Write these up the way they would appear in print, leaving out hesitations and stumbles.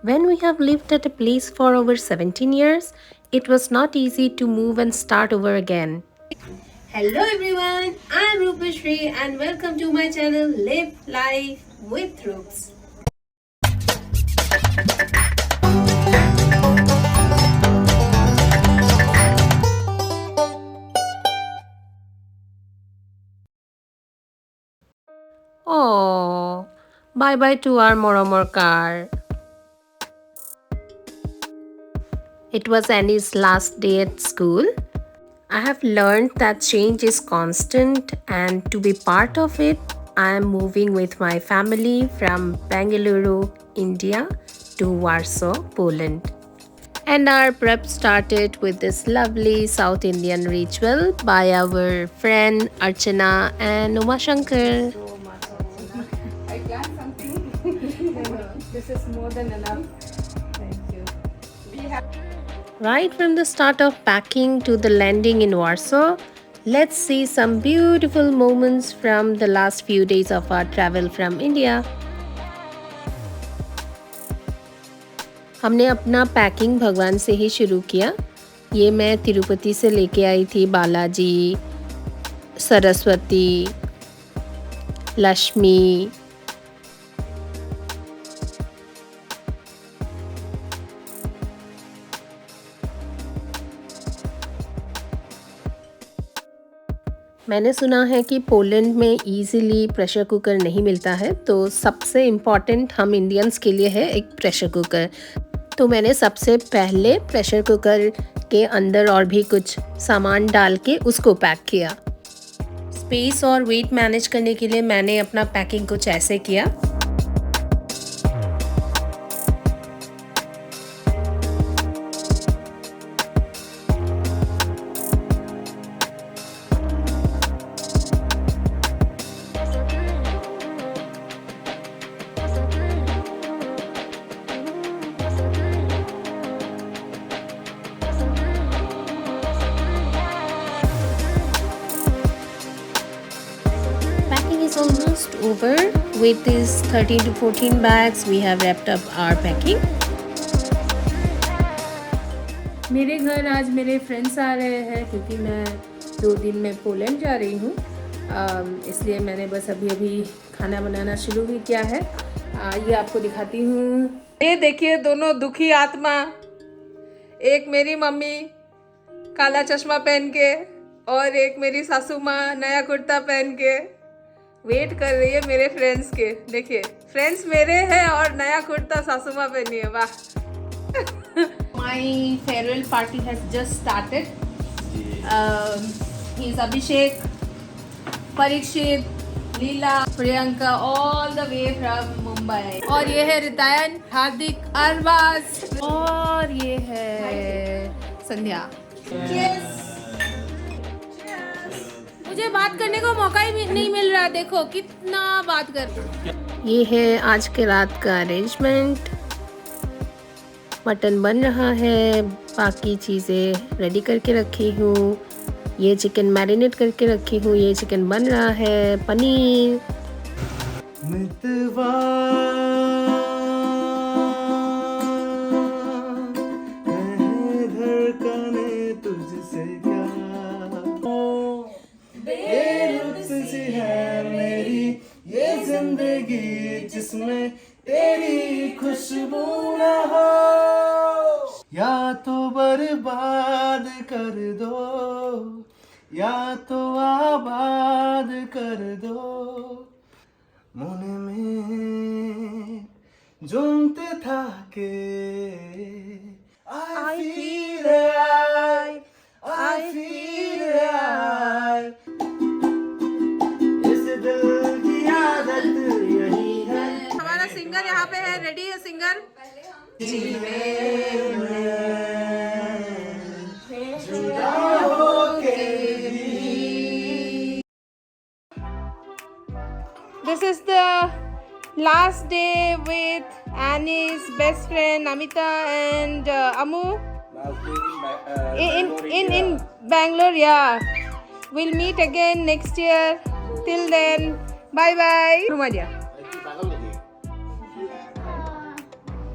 When we have lived at a place for over 17 years, it was not easy to move and start over again. Hello everyone, I'm Rupashri and welcome to my channel Live Life with Rups. Oh, bye bye to our Moromor car. It was Annie's last day at school. I have learned that change is constant, and to be part of it, I am moving with my family from Bengaluru, India to Warsaw, Poland. And our prep started with this lovely South Indian ritual by our friend Archana and Uma Shankar. So much also. I planned something. This is more than enough. Thank you. We have Right from the start of packing to the landing in Warsaw, let's see some beautiful moments from the last few days of our travel from India. हमने अपना packing भगवान से ही शुरू किया। ये मैं तिरुपति से लेके आई थी बालाजी, सरस्वती, लक्ष्मी। मैंने सुना है कि पोलैंड में ईज़िली प्रेशर कुकर नहीं मिलता है, तो सबसे इम्पॉर्टेंट हम इंडियंस के लिए है एक प्रेशर कुकर। तो मैंने सबसे पहले प्रेशर कुकर के अंदर और भी कुछ सामान डाल के उसको पैक किया। स्पेस और वेट मैनेज करने के लिए मैंने अपना पैकिंग कुछ ऐसे किया। Is almost over. With these 13 to 14 bags, we have wrapped up our packing. मेरे घर आज मेरे फ्रेंड्स आ रहे हैं क्योंकि मैं 2 दिन में पोलैंड जा रही हूँ, इसलिए मैंने बस अभी खाना बनाना शुरू ही किया है। ये आपको दिखाती हूँ। ये देखिए दोनों दुखी आत्मा, एक मेरी मम्मी काला चश्मा पहन के और एक मेरी सासू माँ नया कुर्ता पहन के वेट कर रही है मेरे फ्रेंड्स के। देखिए फ्रेंड्स मेरे हैं और नया कुर्ता सासू माँ पहनी है। वाह। My farewell party has just started. He's Abhishek, Parikshit, Leela, Priyanka, all the way from Mumbai. और ये है रितायन, हार्दिक, अरबाज और ये है संध्या। Cheers. मुझे बात करने को मौका ही नहीं मिल रहा। देखो कितना बात कर। ये है आज के रात का अरेंजमेंट। मटन बन रहा है, बाकी चीज़ें रेडी करके रखी हूँ। ये चिकन मैरिनेट करके रखी हूँ, ये चिकन बन रहा है, पनीर। मितवा धड़कने तुझसे क्या बेरुखसी है मेरी ये जिंदगी जिसमें तेरी खुशबू ना हो। या तो बर्बाद कर दो या तो आबाद कर दो। মনে में জমতে থাকে I feel इस दिल की आदत यही है। हमारा सिंगर यहाँ पे है। रेडी है singer? This is the last day with Annie's best friend Amita and Amu. In Bangalore, yeah. We'll meet again next year. Till then, bye bye.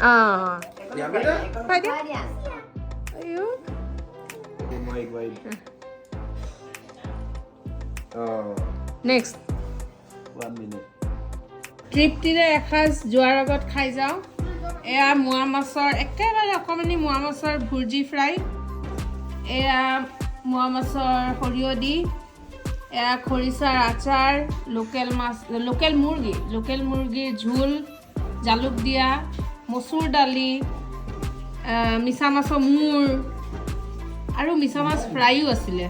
Phải đi. Ayo. Next. 1 minute. তৃপ্তিৰে এসাঁজ যোৱাৰ আগত খাই যাওঁ এয়া মোৱা মাছৰ একেবাৰে অকণমানি মোৱা মাছৰ ভুৰ্জি ফ্ৰাই এয়া মোৱা মাছৰ সৰিয়হ দি এয়া খৰিচাৰ আচাৰ লোকেল মুৰ্গীৰ ঝোল জালুক দিয়া মচুৰ দালি মিছা মাছৰ মূৰ আৰু মিছা মাছ ফ্ৰাইও আছিলে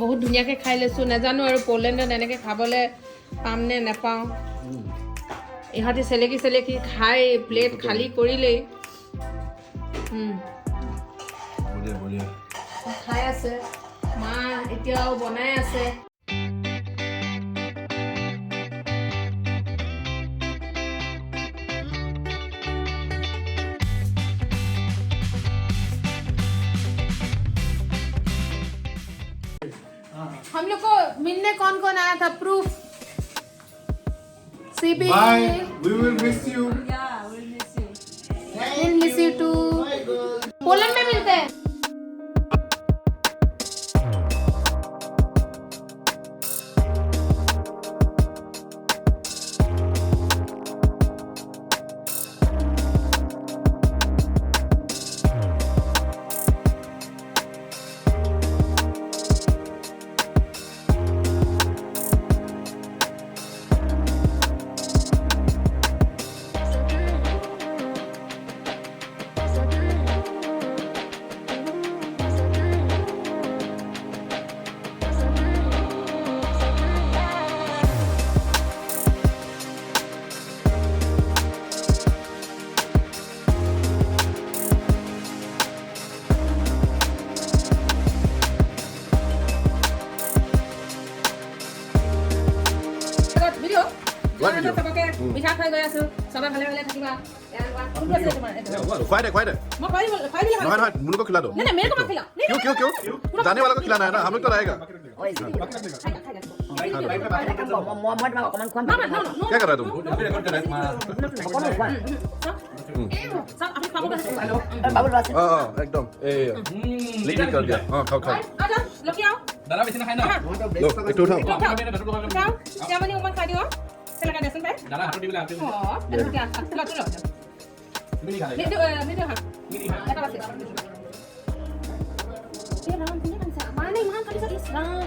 বহুত ধুনীয়াকৈ খাই লৈছোঁ নাজানো আৰু পলেণ্ডত এনেকৈ খাবলৈ পাম নে নাপাওঁ ইহঁতে চেলেকি খাই প্লেট খালী কৰিলেই খাই আছে মা এতিয়াও বনাই আছে हम लोग को मिलने कौन कौन आया था proof CB Bye. We will miss you. we'll miss you too Poland में मिलते हैं What video? মিঠা খাই গৈ আছো সবাই ভালে ভালে থাকিবা खुआ दे মই খাই দিলে नहीं नहीं मुन्नू को खिला दो नहीं मेरे को मत खिलाओ क्यों जाने वाला को खिलाना है ना हम लोग तो रहेगा क्या कर रहा है तुम एकदम लिक्विड कर दिया हाँ खाओ खाओ दादा बेसी नाखाয় না लो एक तो उठाओ Siapa ni Umar tadi oh? Silakan dasar baik. দাদা হাতত দিবলৈ আছে Oh, terus dia tulah. Mini খালে Video ha. Kata pasti. Dia lawan punya kan sa. Mana yang mahal kali sa Islam.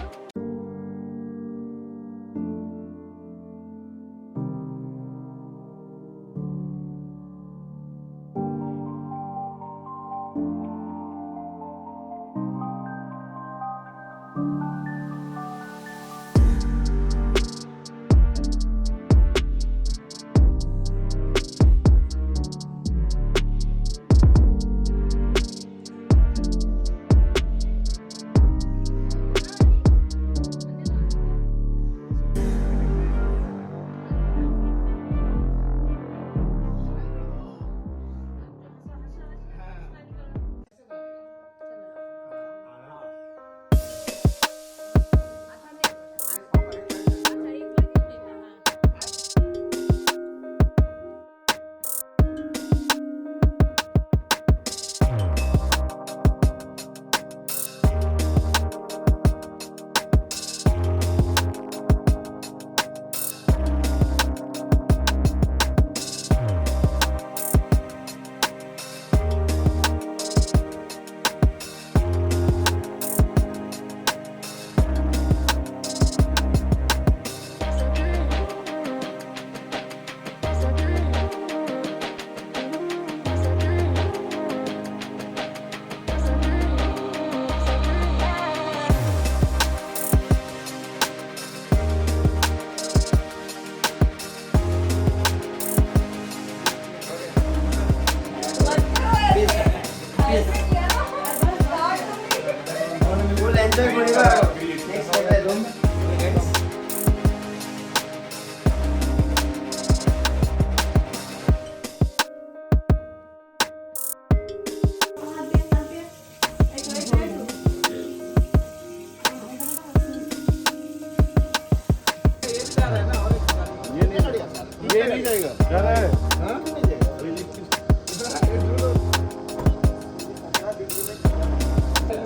ये नहीं जाएगा क्या है हाँ नहीं जाएगा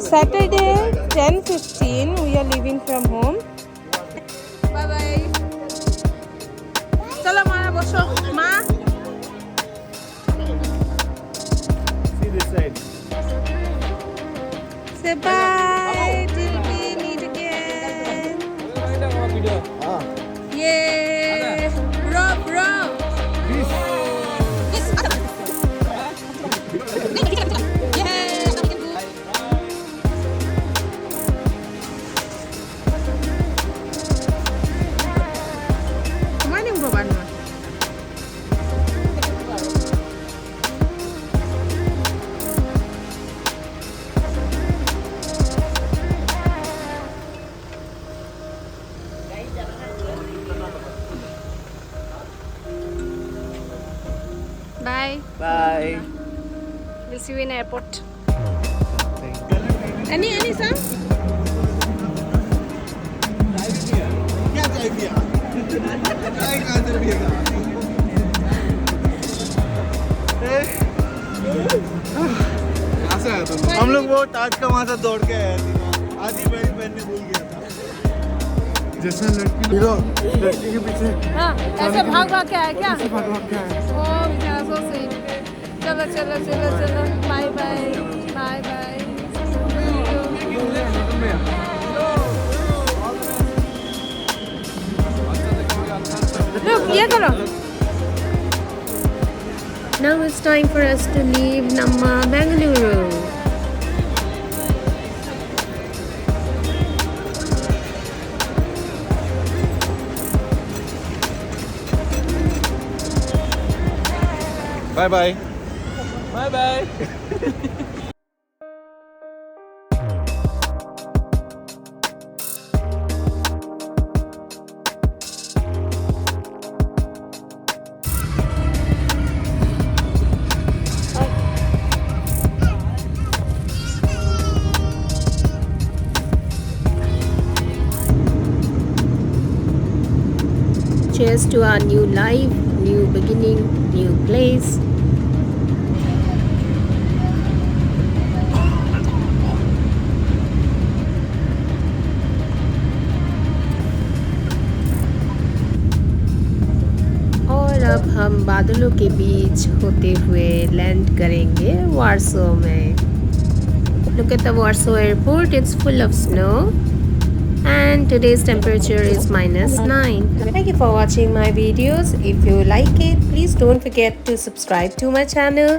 Saturday 10:15 we are leaving from home. Bye bye. চলো মা বসো মা See this side. say bye till we meet again. Ah. Yeah. Rob. Morning, Robert. Bye. Bye. We'll see you in airport. Any sir? क्या चाहिए भैया? चाय कहाँ से पिएगा? कहाँ से आया तुम? हम लोग वो ताज का वहाँ से दौड़ के आए थे आधी बैग पहनने भूल गया था जैसे लड़की लड़की के पीछे हाँ ऐसे भाग के आया क्या भाग के आए। ओ बेचारा so sweet. चलो बाय Look, ये करो. Now it's time for us to leave Namma Bengaluru. Bye bye. Bye bye. Cheers to our new life, new beginning, new place. और अब हम बादलों के बीच होते हुए लैंड करेंगे वार्सो में. Look at the Warsaw airport, it's full of snow. And today's temperature is -9. Thank you for watching my videos. If you like it, please don't forget to subscribe to my channel,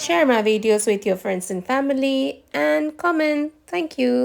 share my videos with your friends and family, and comment. Thank you.